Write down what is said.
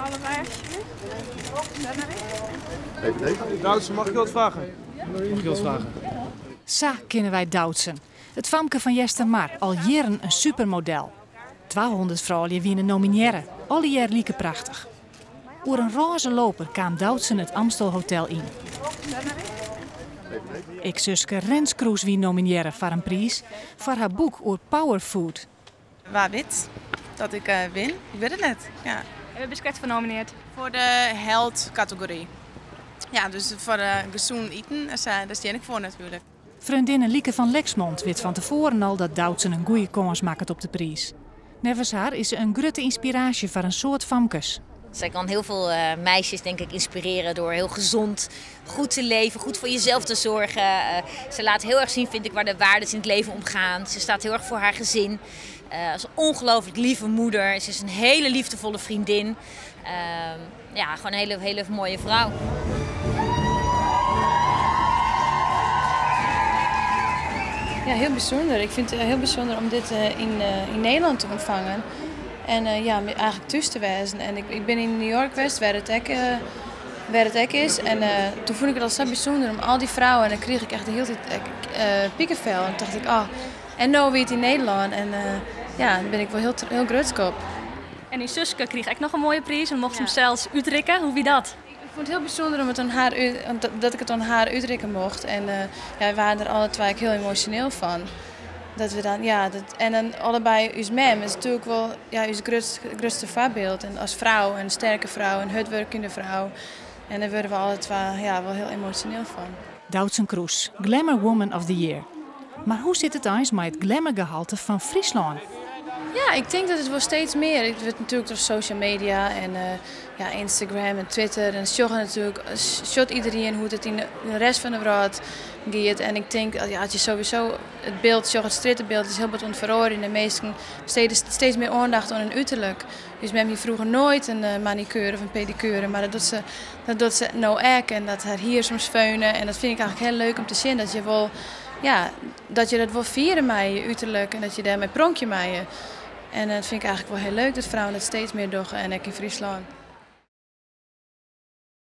allebei alsjeblieft. Duitse, mag ik je wat vragen? Mag je wat vragen? Sa kennen wij Doutsen. Het famke van Jester Mar, al jaren een supermodel. 200 vrouwen winnen nomineren. Alle jaar lieken prachtig. Oer een roze loper kwam Doutsen het Amstel Hotel in. Ik zuske Rens Kroes wie nomineren voor een prijs voor haar boek over powerfood. Waar wit dat ik win? Ik weet het net. Ja. We hebben genomineerd. Voor de health categorie. Ja, dus voor gezond eten, daar sta ik voor natuurlijk. Vriendinnen Lieke van Lexmond weet van tevoren al dat Doutsen een goede kans maakt op de prijs. Nevens haar is ze een grote inspiratie voor een soort famkes. Zij kan heel veel meisjes denk ik inspireren door heel gezond, goed te leven, goed voor jezelf te zorgen. Ze laat heel erg zien, vind ik, waar de waarden in het leven omgaan. Ze staat heel erg voor haar gezin. Ze is een ongelooflijk lieve moeder. Ze is een hele liefdevolle vriendin. Ja, gewoon een hele mooie vrouw. Ja, heel bijzonder. Ik vind het heel bijzonder om dit in Nederland te ontvangen. En ja, eigenlijk thuis te wezen. En ik ben in New York geweest, waar het ek is. En toen vond ik het al zo bijzonder om al die vrouwen. En dan kreeg ik echt de hele tijd piekenvel. En toen dacht ik, oh, en nou weer het in Nederland. En ja, daar ben ik wel heel trots op. En die Suske kreeg ik nog een mooie prijs en mocht hem zelfs uitreiken. Hoe wie dat? Ik vond het heel bijzonder dat ik het aan haar uitreiken mocht. En ja, we waren er alle twee heel emotioneel van. Dat we dan, ja, en dan allebei ons mem is natuurlijk wel ja, ons grootste voorbeeld. En als vrouw, een sterke vrouw, een hardwerkende vrouw. En daar worden we alle twee ja, wel heel emotioneel van. Doutsen Kroes, Glamour Woman of the Year. Maar hoe zit het eens met het glamourgehalte van Friesland? Ja, ik denk dat het wel steeds meer. Het wordt natuurlijk door social media en ja, Instagram en Twitter en sjoggen natuurlijk. Shot iedereen hoe het in de rest van de wereld gaat. En ik denk ja, dat je sowieso het beeld, sjoggen het strittenbeeld is heel wat ontverloren. De meesten steeds meer aandacht aan hun uiterlijk. Dus we hebben hier vroeger nooit een manicure of een pedicure, maar dat doet ze nou echt. En dat haar hier soms feunen. En dat vind ik eigenlijk heel leuk om te zien. Dat je wel, ja, dat je dat wil vieren met je uiterlijk en dat je daarmee pronkje met je. En dat vind ik eigenlijk wel heel leuk dat vrouwen dat steeds meer doen en ook in Friesland.